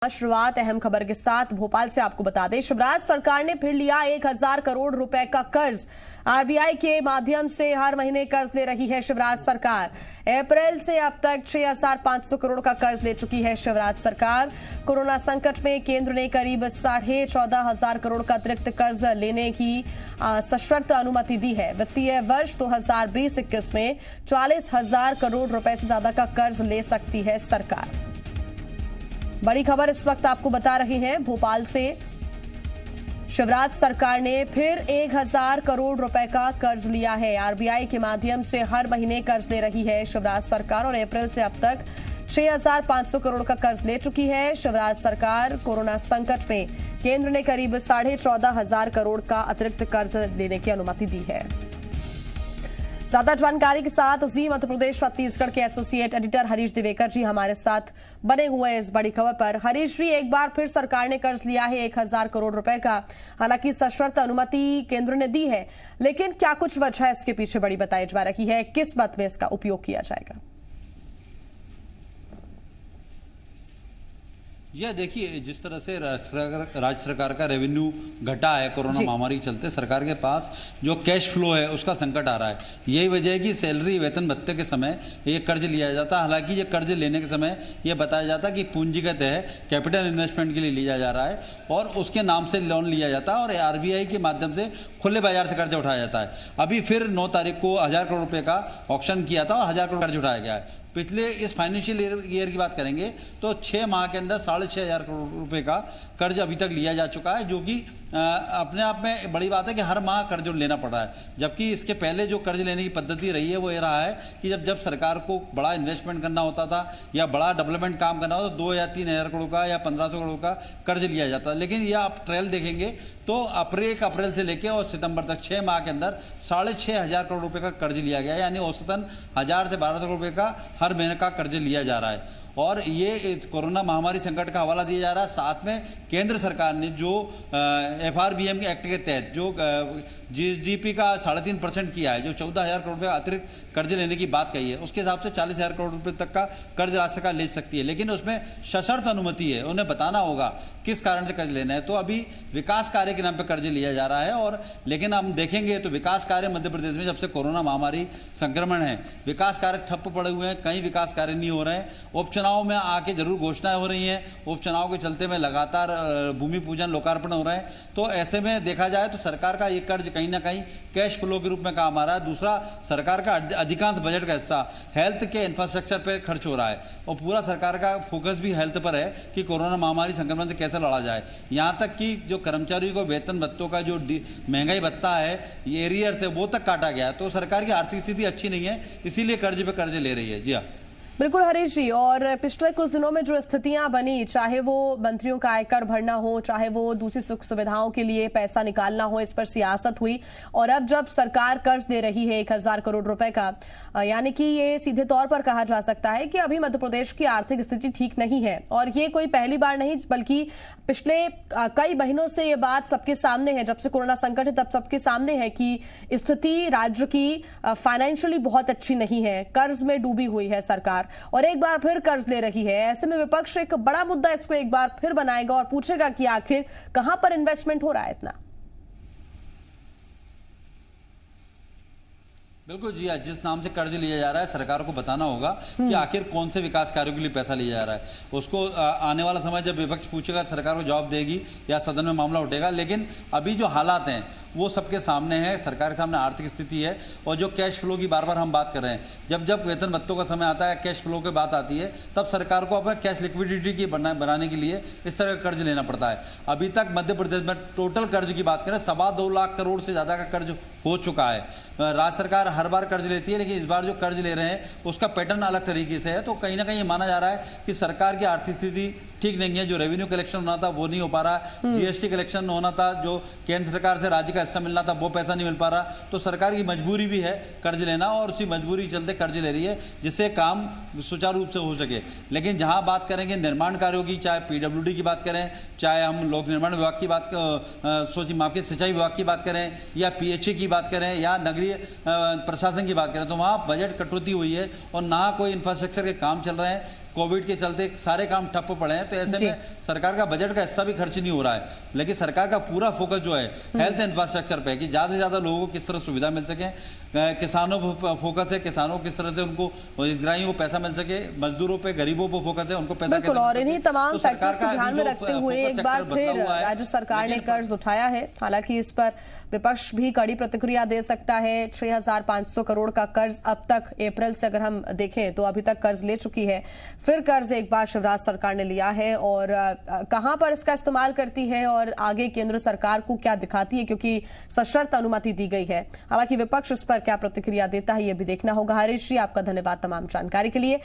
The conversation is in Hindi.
शुरुआत अहम खबर के साथ भोपाल से आपको बता दें, शिवराज सरकार ने फिर लिया 1000 करोड़ रुपए का कर्ज। आरबीआई के माध्यम से हर महीने कर्ज ले रही है शिवराज सरकार। अप्रैल से अब तक 6500 करोड़ का कर्ज ले चुकी है शिवराज सरकार। कोरोना संकट में केंद्र ने करीब 14,500 करोड़ का अतिरिक्त कर्ज लेने की सशर्त अनुमति दी है। वित्तीय वर्ष 2020-21 में 40,000 करोड़ रुपए से ज्यादा का कर्ज ले सकती है सरकार। बड़ी खबर इस वक्त आपको बता रहे हैं भोपाल से। शिवराज सरकार ने फिर 1000 करोड़ रुपए का कर्ज लिया है। आरबीआई के माध्यम से हर महीने कर्ज ले रही है शिवराज सरकार और अप्रैल से अब तक 6500 करोड़ का कर्ज ले चुकी है शिवराज सरकार। कोरोना संकट में केंद्र ने करीब 14,500 करोड़ का अतिरिक्त कर्ज लेने की अनुमति दी है। ज्यादा जानकारी के साथ जी मध्य प्रदेश छत्तीसगढ़ के एसोसिएट एडिटर हरीश दिवेकर जी हमारे साथ बने हुए हैं इस बड़ी खबर पर। हरीश जी, एक बार फिर सरकार ने कर्ज लिया है 1000 करोड़ रुपए का। हालांकि सशर्त अनुमति केंद्र ने दी है, लेकिन क्या कुछ वजह इसके पीछे बड़ी बताई जा रही है? किस मत में इसका उपयोग किया जाएगा? यह देखिए, जिस तरह से राज्य सरकार का रेवेन्यू घटा है कोरोना महामारी के चलते, सरकार के पास जो कैश फ्लो है उसका संकट आ रहा है। यही वजह है कि सैलरी वेतन भत्ते के समय ये कर्ज लिया जाता है। हालांकि ये कर्ज लेने के समय ये बताया जाता है कि पूंजीगत है, कैपिटल इन्वेस्टमेंट के लिए लिया जा रहा है और उसके नाम से लोन लिया जाता है और आरबीआई के माध्यम से खुले बाजार से कर्ज उठाया जाता है। अभी फिर 9 तारीख को 1000 करोड़ रुपये का ऑक्शन किया था और 1000 करोड़ कर्ज उठाया गया है। पिछले इस फाइनेंशियल ईयर की बात करेंगे तो 6 माह के अंदर 6,500 करोड़ रुपए का कर्ज अभी तक लिया जा चुका है, जो कि अपने आप में बड़ी बात है कि हर माह कर्ज लेना पड़ रहा है। जबकि इसके पहले जो कर्ज लेने की पद्धति रही है वो ये रहा है कि जब सरकार को बड़ा इन्वेस्टमेंट करना होता था या बड़ा डेवलपमेंट काम करना होता तो 2 या 3,000 करोड़ का या 1,500 करोड़ का कर्ज लिया जाता। लेकिन यह आप ट्रेल देखेंगे तो अप्रैल से लेकर और सितंबर तक 6 माह के अंदर 6,500 करोड़ रुपए का कर्ज लिया गया, यानी औसतन 1000 से 1200 करोड़ रुपए का हर महीने का कर्ज लिया जा रहा है। और ये कोरोना महामारी संकट का हवाला दिया जा रहा है। साथ में केंद्र सरकार ने जो FRBM एक्ट के तहत जो GDP का 3.5% किया है, जो 14,000 करोड़ रुपये अतिरिक्त कर्ज लेने की बात कही है, उसके हिसाब से 40,000 करोड़ रुपये तक का कर्ज राज्य सरकार ले सकती है। लेकिन उसमें सशर्त अनुमति है, उन्हें बताना होगा किस कारण से कर्ज लेना है। तो अभी विकास कार्य के नाम पर कर्ज लिया जा रहा है। और लेकिन हम देखेंगे तो विकास कार्य मध्य प्रदेश में जब से कोरोना महामारी संक्रमण है, विकास कार्य ठप्प पड़े हुए हैं, कई विकास कार्य नहीं हो रहे हैं। उपचुनाव में आके जरूर घोषणाएं हो रही हैं, उपचुनाव के चलते में लगातार भूमि पूजन लोकार्पण हो रहे हैं। तो ऐसे में देखा जाए तो सरकार का ये कर्ज कहीं ना कहीं कैश फ्लो के रूप में काम आ रहा है। दूसरा, सरकार का अधिकांश बजट का हिस्सा हेल्थ के इंफ्रास्ट्रक्चर पे खर्च हो रहा है और पूरा सरकार का फोकस भी हेल्थ पर है कि कोरोना महामारी संक्रमण से कैसे लड़ा जाए। यहाँ तक कि जो कर्मचारियों को वेतन भत्तों का जो महंगाई भत्ता है ये एरियर से वो तक काटा गया है। तो सरकार की आर्थिक स्थिति अच्छी नहीं है, इसीलिए कर्ज पे कर्ज ले रही है। जी हाँ, बिल्कुल हरीश जी। और पिछले कुछ दिनों में जो स्थितियां बनी, चाहे वो मंत्रियों का आयकर भरना हो, चाहे वो दूसरी सुख सुविधाओं के लिए पैसा निकालना हो, इस पर सियासत हुई। और अब जब सरकार कर्ज दे रही है 1000 करोड़ रुपए का, यानी कि ये सीधे तौर पर कहा जा सकता है कि अभी मध्य प्रदेश की आर्थिक स्थिति ठीक नहीं है। और ये कोई पहली बार नहीं, बल्कि पिछले कई महीनों से ये बात सबके सामने है। जब से कोरोना संकट है तब सबके सामने है कि स्थिति राज्य की फाइनेंशियली बहुत अच्छी नहीं है, कर्ज में डूबी हुई है सरकार और एक बार फिर कर्ज ले रही है। ऐसे में विपक्ष एक बड़ा मुद्दा इसको एक बार फिर बनाएगा और पूछेगा कि आखिर कहां पर इन्वेस्टमेंट हो रहा है इतना। बिल्कुल जी, जिस नाम से कर्ज लिया जा रहा है सरकार को बताना होगा कि आखिर कौन से विकास कार्यों के लिए पैसा लिया जा रहा है। उसको आने वाला समय जब विपक्ष पूछेगा सरकार को जवाब देगी या सदन में मामला उठेगा। लेकिन अभी जो हालात हैं वो सबके सामने है, सरकार के सामने आर्थिक स्थिति है और जो कैश फ्लो की बार बार हम बात कर रहे हैं। जब जब वेतन भत्तों का समय आता है, कैश फ्लो की बात आती है, तब सरकार को अपना कैश लिक्विडिटी की बनाने के लिए इस तरह का कर्ज लेना पड़ता है। अभी तक मध्य प्रदेश में टोटल कर्ज की बात करें 2.25 लाख करोड़ से ज़्यादा का कर्ज हो चुका है। राज्य सरकार हर बार कर्ज लेती है, लेकिन इस बार जो कर्ज ले रहे हैं उसका पैटर्न अलग तरीके से है। तो कहीं ना कहीं माना जा रहा है कि सरकार की आर्थिक स्थिति ठीक नहीं है। जो रेवेन्यू कलेक्शन होना था वो नहीं हो पा रहा है, GST कलेक्शन होना था, जो केंद्र सरकार से राज्य का हिस्सा मिलना था वो पैसा नहीं मिल पा रहा। तो सरकार की मजबूरी भी है कर्ज लेना और उसी मजबूरी के चलते कर्ज ले रही है, जिससे काम सुचारू रूप से हो सके। लेकिन जहां बात करेंगे निर्माण कार्यों की, चाहे PWD की बात करें, चाहे हम लोक निर्माण विभाग की बात सिंचाई विभाग की बात करें या PHA की बात करें या नगरीय प्रशासन की बात करें, तो वहाँ बजट कटौती हुई है और ना कोई इंफ्रास्ट्रक्चर के काम चल रहे हैं। कोविड के चलते सारे काम ठप्प पड़े हैं, तो ऐसे में सरकार का बजट का हिस्सा भी खर्च नहीं हो रहा है। लेकिन सरकार का पूरा फोकस जो है हेल्थ इंफ्रास्ट्रक्चर पे, कि ज्यादा से ज्यादा लोगों को किस तरह सुविधा मिल सके। किसानों पर फोकस है, किसानों को किस तरह से उनको हितग्राहियों को पैसा मिल सके, मजदूरों पे, गरीबों पर फोकस है, उनको पैसा बिल्कुल। और इन्हीं तमाम फैक्टर्स को ध्यान में रखते हुए एक बार फिर राज्य सरकार ने कर्ज उठाया है। हालांकि इस पर विपक्ष भी कड़ी प्रतिक्रिया दे सकता है। 6,500 करोड़ का कर्ज अब तक अप्रैल से अगर हम देखें तो अभी तक कर्ज ले चुकी है। फिर कर्ज एक बार शिवराज सरकार ने लिया है और कहां पर इसका इस्तेमाल करती है और आगे केंद्र सरकार को क्या दिखाती है, क्योंकि सशर्त अनुमति दी गई है। हालांकि विपक्ष इस पर क्या प्रतिक्रिया देता है ये भी देखना होगा। हरीश जी, आपका धन्यवाद तमाम जानकारी के लिए।